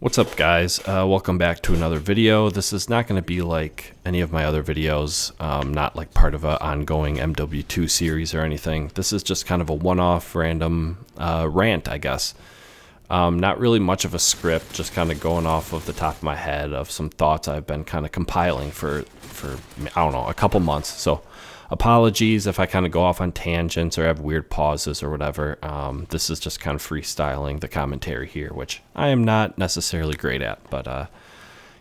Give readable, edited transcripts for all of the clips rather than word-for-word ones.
What's up, guys? Welcome back to another video. This is not going to be like any of my other videos, not like part of an ongoing MW2 series or anything. This is just kind of a one-off random rant, I guess. Not really much of a script, just kind of going off of the top of my head of some thoughts I've been kind of compiling for I don't know, a couple months. So apologies if I kind of go off on tangents or have weird pauses or whatever. This is just kind of freestyling the commentary here, which I am not necessarily great at, but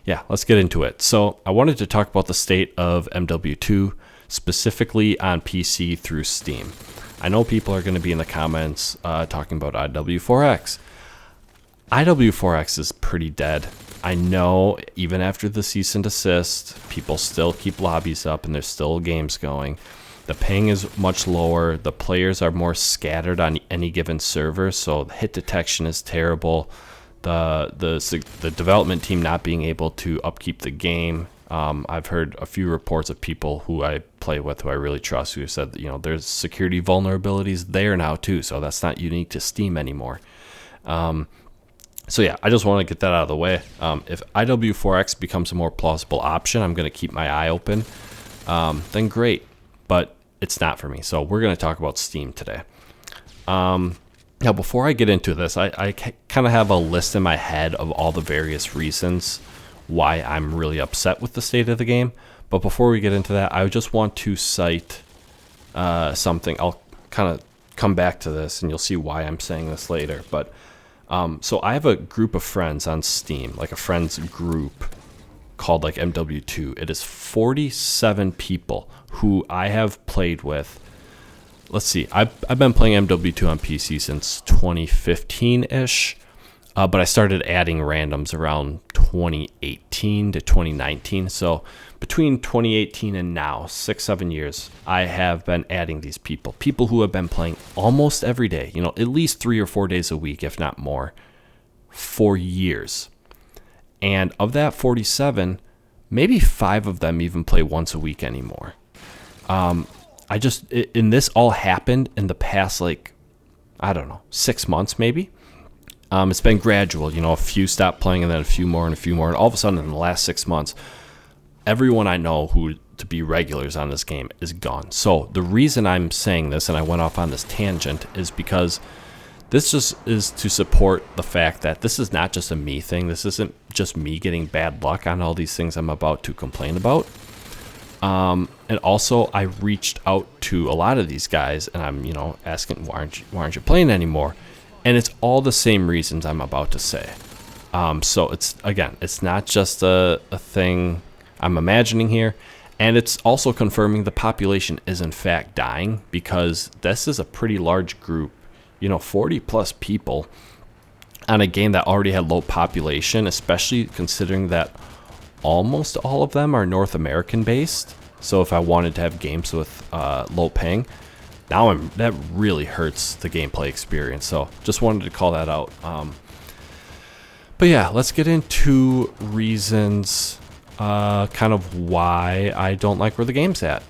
yeah, let's get into it. So I wanted to talk about the state of MW2, specifically on PC through Steam. I know people are going to be in the comments talking about IW4X. IW4X is pretty dead. I know even after the cease and desist, people still keep lobbies up and there's still games going. The ping is much lower. The players are more scattered on any given server, so hit detection is terrible. The development team not being able to upkeep the game. I've heard a few reports of people who I play with, who I really trust, who said that, you know, there's security vulnerabilities there now too, so that's not unique to Steam anymore. So yeah, I just want to get that out of the way. If IW4X becomes a more plausible option, I'm going to keep my eye open. Then great, but it's not for me. So we're going to talk about Steam today. Now, before I get into this, I kind of have a list in my head of all the various reasons why I'm really upset with the state of the game. But before we get into that, I just want to cite something. I'll kind of come back to this, and you'll see why I'm saying this later. But so I have a group of friends on Steam, like a friends group called like MW2. It is 47 people who I have played with. Let's see, I've been playing MW2 on PC since 2015-ish, but I started adding randoms around 2018 to 2019. So between 2018 and now, 6-7 years, I have been adding these people who have been playing almost every day, you know, at least 3 or 4 days a week, if not more, for years. And of that 47, maybe 5 of them even play once a week anymore. And this all happened in the past, like, I don't know, 6 months maybe. It's been gradual, you know, a few stopped playing and then a few more and a few more. And all of a sudden in the last 6 months, everyone I know who to be regulars on this game is gone. So the reason I'm saying this, and I went off on this tangent, is because this just is to support the fact that this is not just a me thing. This isn't just me getting bad luck on all these things I'm about to complain about. And also I reached out to a lot of these guys and I'm, you know, asking, why aren't you playing anymore? And it's all the same reasons I'm about to say. So it's not just a thing I'm imagining here. And it's also confirming the population is in fact dying, because this is a pretty large group, you know, 40 plus people on a game that already had low population, especially considering that almost all of them are North American based. So if I wanted to have games with low ping, that really hurts the gameplay experience. So just wanted to call that out. But yeah, let's get into reasons, kind of why I don't like where the game's at.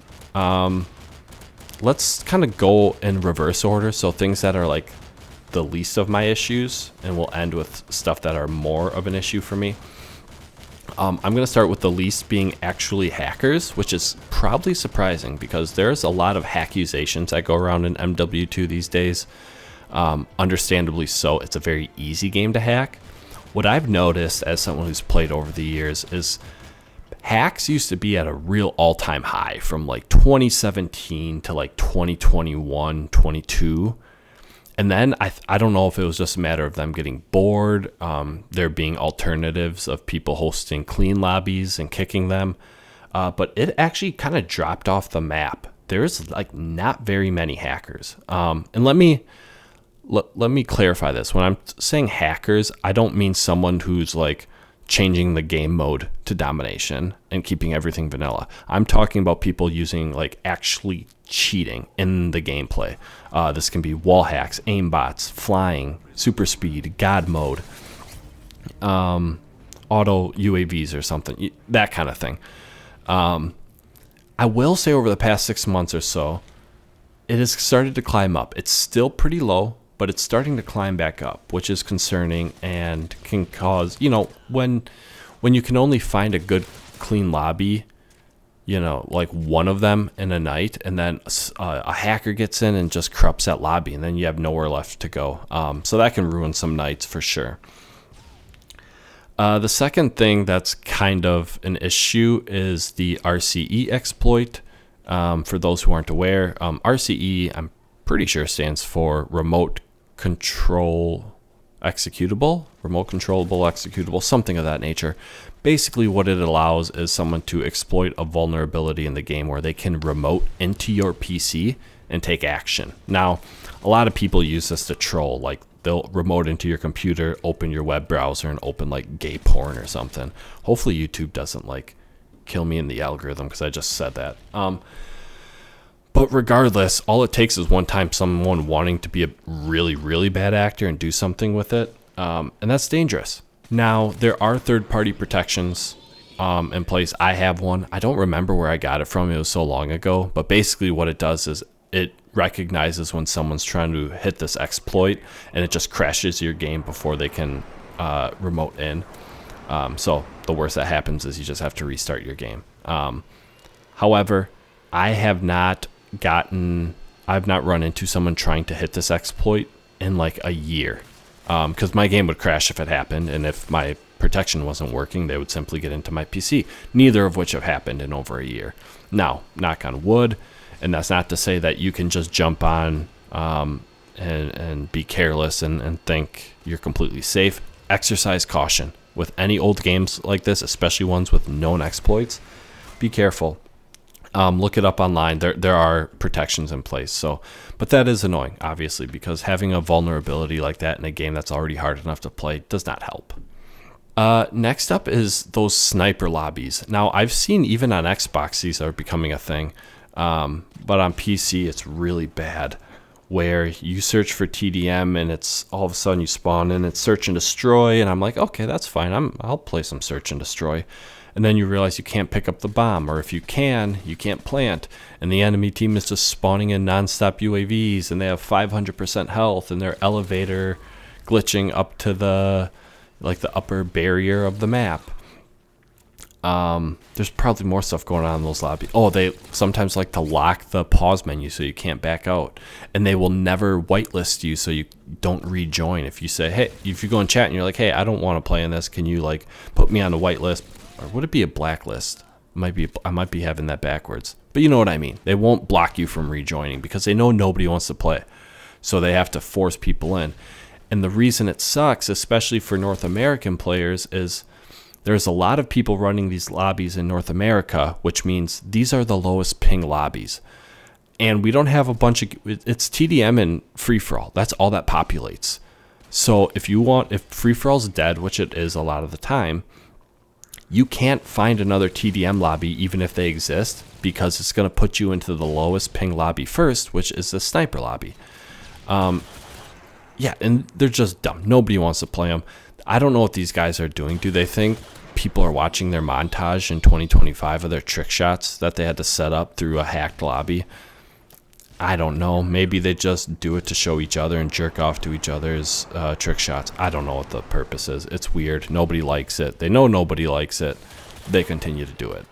Let's kind of go in reverse order. So things that are like the least of my issues, and we'll end with stuff that are more of an issue for me. I'm going to start with the least being actually hackers, which is probably surprising because there's a lot of accusations that go around in MW2 these days. Understandably so, it's a very easy game to hack. What I've noticed as someone who's played over the years is hacks used to be at a real all-time high from like 2017 to like 2021, 22. And then I don't know if it was just a matter of them getting bored, there being alternatives of people hosting clean lobbies and kicking them, but it actually kind of dropped off the map. There's like not very many hackers. And let me clarify this. When I'm saying hackers, I don't mean someone who's like changing the game mode to domination and keeping everything vanilla. I'm talking about people using like actually cheating in the gameplay. This can be wall hacks, aimbots, flying, super speed, god mode, auto UAVs or something, that kind of thing. I will say over the past 6 months or so, it has started to climb up. It's still pretty low, but it's starting to climb back up, which is concerning and can cause, when you can only find a good clean lobby, like one of them in a night, and then a hacker gets in and just corrupts that lobby, and then you have nowhere left to go. So that can ruin some nights for sure. The second thing that's kind of an issue is the RCE exploit. For those who aren't aware, RCE, I'm pretty sure, stands for remote controllable executable, something of that nature. Basically what it allows is someone to exploit a vulnerability in the game where they can remote into your PC and take action. Now, a lot of people use this to troll, like they'll remote into your computer, open your web browser, and open like gay porn or something. Hopefully YouTube doesn't like kill me in the algorithm because I just said that. But regardless, all it takes is one time someone wanting to be a really, really bad actor and do something with it. And that's dangerous. Now, there are third-party protections in place. I have one. I don't remember where I got it from. It was so long ago. But basically what it does is it recognizes when someone's trying to hit this exploit, and it just crashes your game before they can remote in. So the worst that happens is you just have to restart your game. However, I've not run into someone trying to hit this exploit in like a year. Because my game would crash if it happened, and if my protection wasn't working, they would simply get into my PC. Neither of which have happened in over a year. Now, knock on wood, and that's not to say that you can just jump on and be careless and think you're completely safe. Exercise caution. With any old games like this, especially ones with known exploits, be careful. Look it up online. There are protections in place. So, but that is annoying, obviously, because having a vulnerability like that in a game that's already hard enough to play does not help. Next up is those sniper lobbies. Now, I've seen even on Xbox these are becoming a thing, but on PC it's really bad. Where you search for TDM and it's all of a sudden you spawn in, it's search and destroy, and I'm like, okay, that's fine. I'll play some search and destroy. And then you realize you can't pick up the bomb, or if you can, you can't plant. And the enemy team is just spawning in nonstop UAVs, and they have 500% health, and their elevator glitching up to the upper barrier of the map. There's probably more stuff going on in those lobbies. Oh, they sometimes like to lock the pause menu so you can't back out. And they will never whitelist you so you don't rejoin. If you say, hey, if you go in chat and you're like, hey, I don't want to play in this, can you like put me on the whitelist? Or would it be a blacklist? I might be having that backwards. But you know what I mean. They won't block you from rejoining because they know nobody wants to play. So they have to force people in. And the reason it sucks, especially for North American players, is there's a lot of people running these lobbies in North America, which means these are the lowest ping lobbies. And we don't have a bunch of, it's TDM and free-for-all. That's all that populates. So if free-for-all's dead, which it is a lot of the time, you can't find another TDM lobby even if they exist, because it's going to put you into the lowest ping lobby first, which is the sniper lobby. Yeah, and they're just dumb. Nobody wants to play them. I don't know what these guys are doing. Do they think people are watching their montage in 2025 of their trick shots that they had to set up through a hacked lobby? I don't know. Maybe they just do it to show each other and jerk off to each other's trick shots. I don't know what the purpose is. It's weird. Nobody likes it. They know nobody likes it. They continue to do it.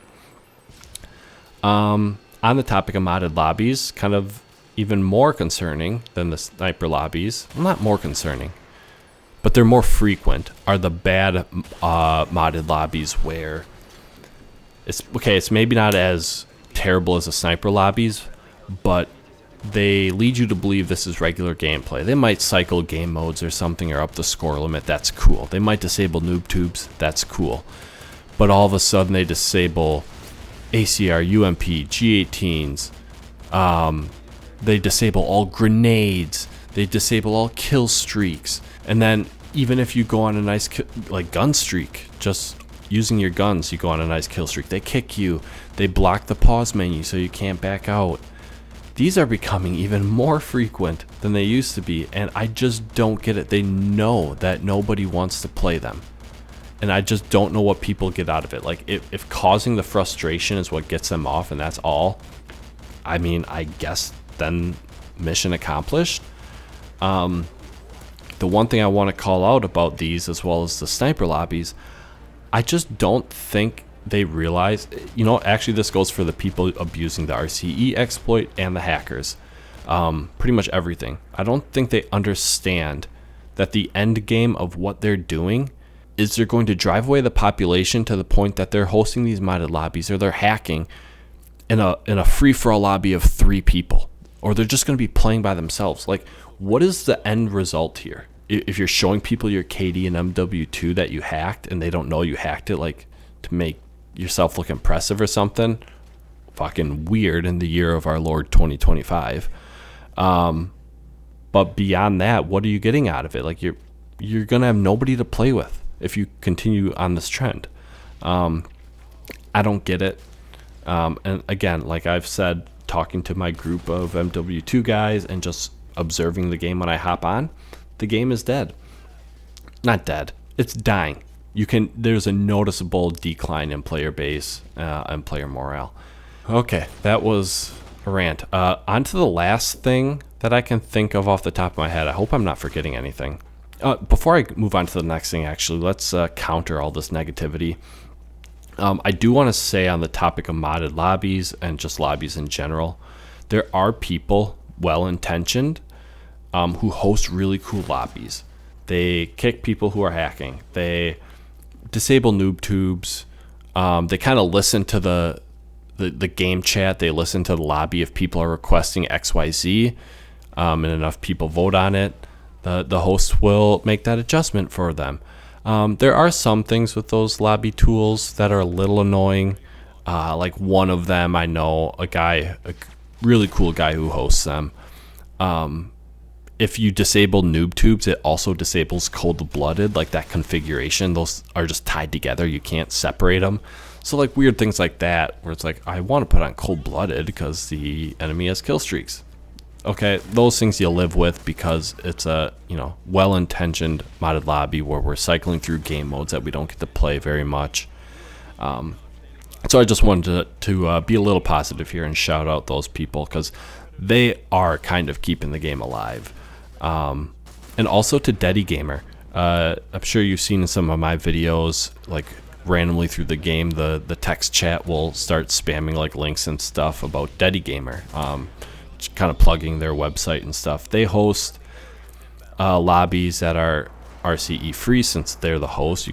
On the topic of modded lobbies, kind of even more concerning than the sniper lobbies, well, not more concerning, but they're more frequent, are the bad modded lobbies where it's maybe not as terrible as the sniper lobbies, but they lead you to believe this is regular gameplay. They might cycle game modes or something, or up the score limit. That's cool. They might disable noob tubes. That's cool. But all of a sudden they disable ACR, UMP, G18s. They disable all grenades. They disable all kill streaks. And then even if you go on a nice gun streak, just using your guns, you go on a nice kill streak, they kick you. They block the pause menu so you can't back out. These are becoming even more frequent than they used to be, and I just don't get it. They know that nobody wants to play them, and I just don't know what people get out of it. Like, if causing the frustration is what gets them off and that's all, I mean, I guess then mission accomplished. the one thing I want to call out about these, as well as the sniper lobbies, I just don't think they realize, actually this goes for the people abusing the RCE exploit and the hackers, pretty much everything. I don't think they understand that the end game of what they're doing is they're going to drive away the population to the point that they're hosting these modded lobbies, or they're hacking in a free-for-all lobby of 3 people, or they're just going to be playing by themselves. Like, what is the end result here? If you're showing people your KD and MW2 that you hacked and they don't know you hacked it, like to make yourself look impressive or something, fucking weird in the year of our Lord 2025. But beyond that, what are you getting out of it? Like, you're gonna have nobody to play with if you continue on this trend. I don't get it. And again, like I've said, talking to my group of MW2 guys and just observing the game when I hop on, the game is dead. Not dead. It's dying. There's a noticeable decline in player base and player morale. Okay, that was a rant. On to the last thing that I can think of off the top of my head. I hope I'm not forgetting anything. Before I move on to the next thing, actually, let's counter all this negativity. I do want to say, on the topic of modded lobbies and just lobbies in general, there are people, well-intentioned, who host really cool lobbies. They kick people who are hacking. They disable noob tubes. They kind of listen to the game chat. They listen to the lobby if people are requesting XYZ, and enough people vote on it, the host will make that adjustment for them. There are some things with those lobby tools that are a little annoying. Like one of them, I know a really cool guy who hosts them. If you disable noob tubes, it also disables cold-blooded, like that configuration. Those are just tied together. You can't separate them. So like weird things like that, where it's like, I want to put on cold-blooded because the enemy has kill streaks. Okay, those things you'll live with because it's a well-intentioned modded lobby where we're cycling through game modes that we don't get to play very much. So I just wanted to be a little positive here and shout out those people, because they are kind of keeping the game alive. And also to Deddy Gamer. I'm sure you've seen in some of my videos, like randomly through the game, the text chat will start spamming like links and stuff about Deddy Gamer. Kind of plugging their website and stuff. They host lobbies that are RCE free, since they're the host.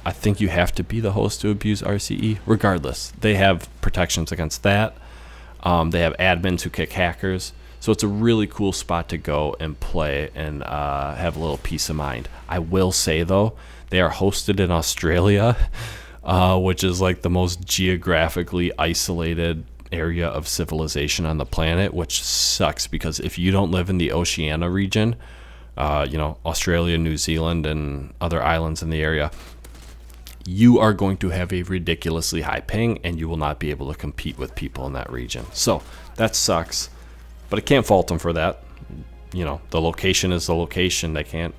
I think you have to be the host to abuse RCE. Regardless, they have protections against that. They have admins who kick hackers. So it's a really cool spot to go and play and have a little peace of mind. I will say, though, they are hosted in Australia, which is like the most geographically isolated area of civilization on the planet, which sucks, because if you don't live in the Oceania region, Australia, New Zealand, and other islands in the area, you are going to have a ridiculously high ping, and you will not be able to compete with people in that region. So that sucks, but I can't fault them for that. The location is the location. They can't,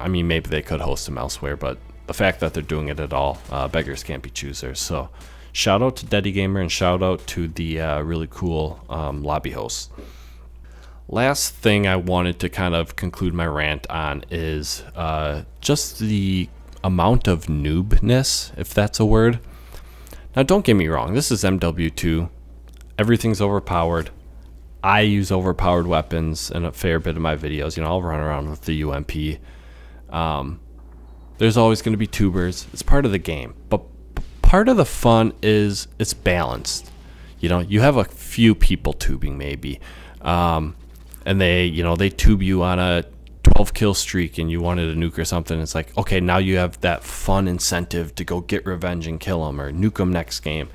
maybe they could host them elsewhere, but the fact that they're doing it at all, beggars can't be choosers. So shout out to Deddy Gamer, and shout out to the really cool lobby hosts. Last thing I wanted to kind of conclude my rant on is just the amount of noobness, if that's a word. Now, don't get me wrong. This is MW2. Everything's overpowered. I use overpowered weapons in a fair bit of my videos. I'll run around with the UMP. There's always going to be tubers. It's part of the game. But part of the fun is it's balanced. You have a few people tubing maybe, and they tube you on a 12 kill streak and you wanted a nuke or something. It's like, okay, now you have that fun incentive to go get revenge and kill them or nuke them next game.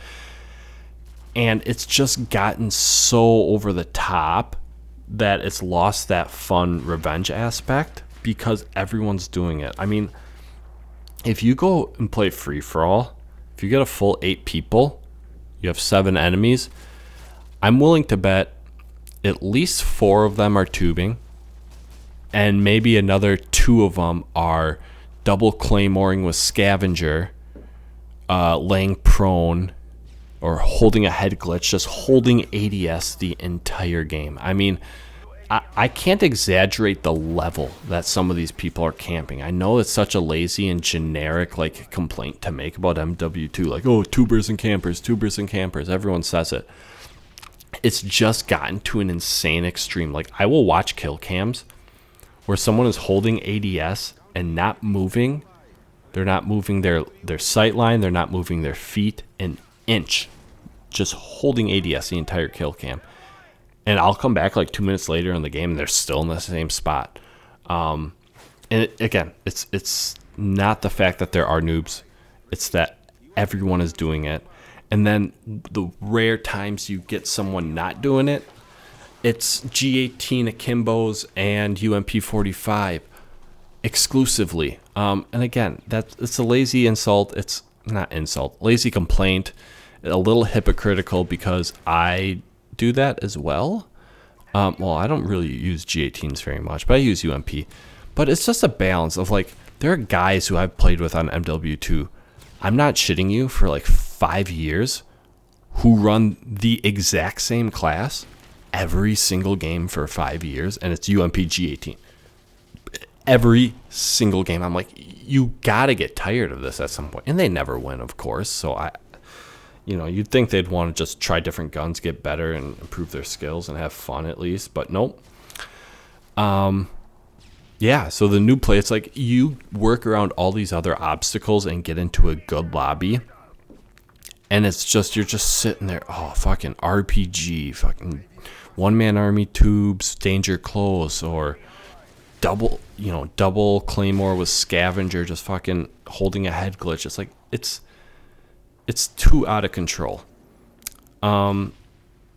And it's just gotten so over the top that it's lost that fun revenge aspect because everyone's doing it. If you go and play free-for-all, if you get a full 8 people, you have 7 enemies, I'm willing to bet at least 4 of them are tubing, and maybe another 2 of them are double claymoring with scavenger, laying prone, or holding a head glitch, just holding ADS the entire game. I can't exaggerate the level that some of these people are camping. I know it's such a lazy and generic like complaint to make about MW2, like, oh, tubers and campers, everyone says it. It's just gotten to an insane extreme. Like, I will watch kill cams where someone is holding ADS and not moving. They're not moving their sight line, they're not moving their feet an inch, just holding ADS the entire kill cam. And I'll come back like 2 minutes later in the game, and they're still in the same spot. And again, it's not the fact that there are noobs; it's that everyone is doing it. And then the rare times you get someone not doing it, it's G18 akimbos and UMP45 exclusively. And again, it's a lazy insult. It's not insult, lazy complaint. A little hypocritical because I do that as well. Well, I don't really use G18s very much, but I use UMP. But it's just a balance of like, there are guys who I've played with on MW2. I'm not shitting you, for like 5 years, who run the exact same class every single game for 5 years, and it's UMP G18. Every single game. I'm like, you gotta get tired of this at some point. And they never win, of course. So you'd think they'd want to just try different guns, get better, and improve their skills and have fun at least. But nope. Yeah, so the new play, it's like you work around all these other obstacles and get into a good lobby. And it's just, you're just sitting there, oh, fucking RPG, fucking one-man army tubes, danger close, or double claymore with scavenger, just fucking holding a head glitch. It's like, it's too out of control.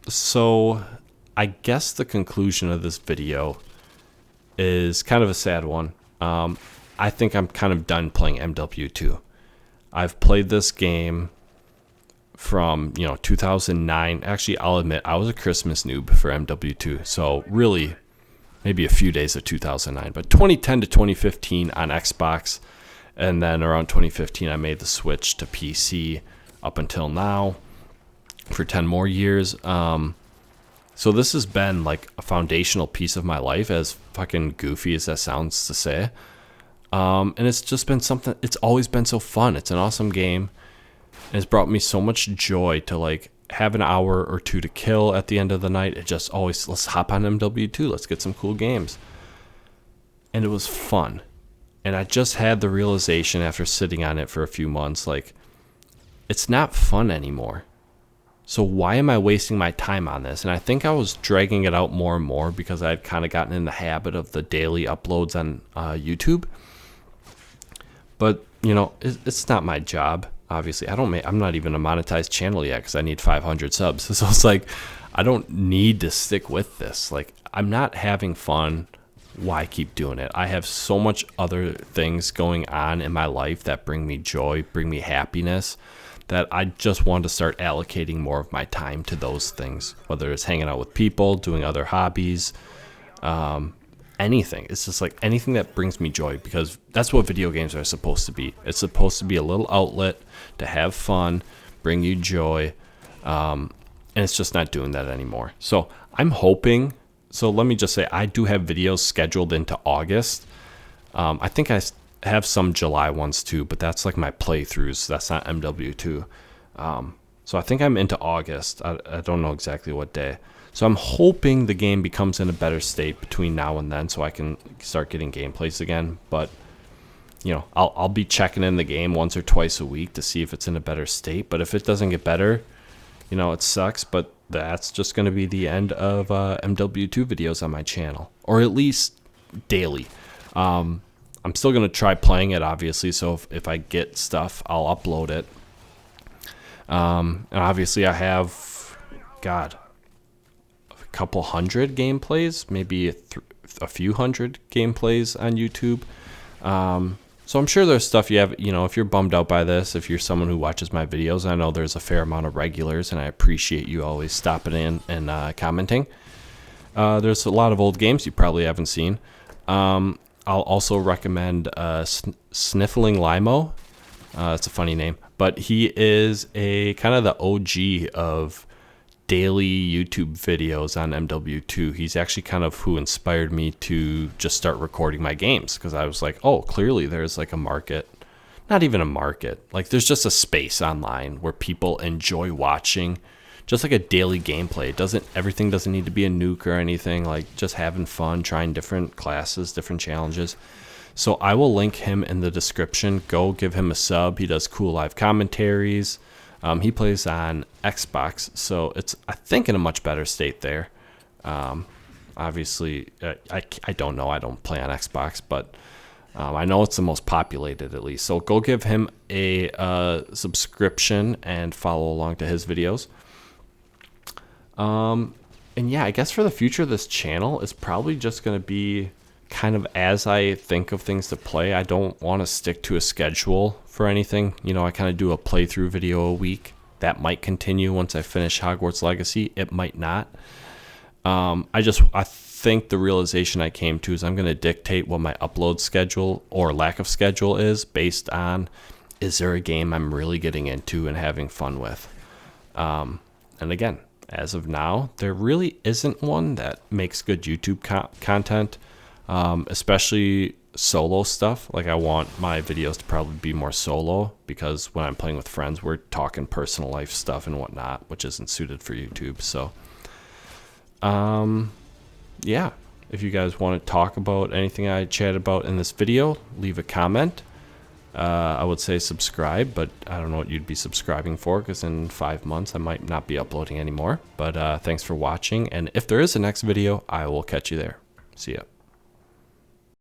So I guess the conclusion of this video is kind of a sad one. I think I'm kind of done playing MW2. I've played this game from 2009. Actually, I'll admit I was a Christmas noob for MW2. So really, maybe a few days of 2009, but 2010 to 2015 on Xbox, and then around 2015 I made the switch to PC. Up until now, for 10 more years. So this has been like a foundational piece of my life, as fucking goofy as that sounds to say. And it's just been something, it's always been so fun. It's an awesome game. And it's brought me so much joy to like have an hour or two to kill at the end of the night. It just always, let's hop on MW2, let's get some cool games. And it was fun. And I just had the realization after sitting on it for a few months, like, it's not fun anymore. So why am I wasting my time on this? And I think I was dragging it out more and more because I had kind of gotten in the habit of the daily uploads on YouTube. But, it's not my job, obviously. I'm not even a monetized channel yet because I need 500 subs. So it's like, I don't need to stick with this. Like, I'm not having fun. Why keep doing it? I have so much other things going on in my life that bring me joy, bring me happiness, that I just want to start allocating more of my time to those things, whether it's hanging out with people, doing other hobbies, anything. It's just like anything that brings me joy, because that's what video games are supposed to be. It's supposed to be a little outlet to have fun, bring you joy, and it's just not doing that anymore. So I'm hoping, so let me just say, I do have videos scheduled into August. I think I have some July ones too, but that's like my playthroughs. That's not MW2. So I think I'm into August. I don't know exactly what day. So I'm hoping the game becomes in a better state between now and then, so I can start getting gameplays again. But I'll be checking in the game once or twice a week to see if it's in a better state. But if it doesn't get better, it sucks. But that's just going to be the end of MW2 videos on my channel, or at least daily. I'm still going to try playing it, obviously, so if I get stuff, I'll upload it. And obviously I have, a couple hundred gameplays, maybe a few hundred gameplays on YouTube. So I'm sure there's stuff you have, if you're bummed out by this, if you're someone who watches my videos, I know there's a fair amount of regulars, and I appreciate you always stopping in and commenting. There's a lot of old games you probably haven't seen. I'll also recommend Sniffling Limo. It's a funny name, but he is a kind of the OG of daily YouTube videos on MW2. He's actually kind of who inspired me to just start recording my games, because I was like, oh, clearly there's like a market. Not even a market. Like there's just a space online where people enjoy watching just like a daily gameplay. Everything doesn't need to be a nuke or anything, like just having fun, trying different classes, different challenges. So I will link him in the description. Go give him a sub. He does cool live commentaries. He plays on Xbox, so it's, I think, in a much better state there. Obviously, I don't know. I don't play on Xbox, but I know it's the most populated, at least. So go give him a subscription and follow along to his videos. And yeah, I guess for the future of this channel, it's probably just going to be kind of as I think of things to play. I don't want to stick to a schedule for anything. You know, I kind of do a playthrough video a week. That might continue once I finish Hogwarts Legacy. It might not. I think the realization I came to is I'm going to dictate what my upload schedule or lack of schedule is based on, is there a game I'm really getting into and having fun with? And again, as of now, there really isn't one that makes good YouTube content. Especially solo stuff. Like I want my videos to probably be more solo, because when I'm playing with friends, we're talking personal life stuff and whatnot, which isn't suited for YouTube. So, yeah, if you guys want to talk about anything I chat about in this video, leave a comment. I would say subscribe, but I don't know what you'd be subscribing for, because in 5 months I might not be uploading anymore. But thanks for watching, and if there is a next video, I will catch you there. See ya.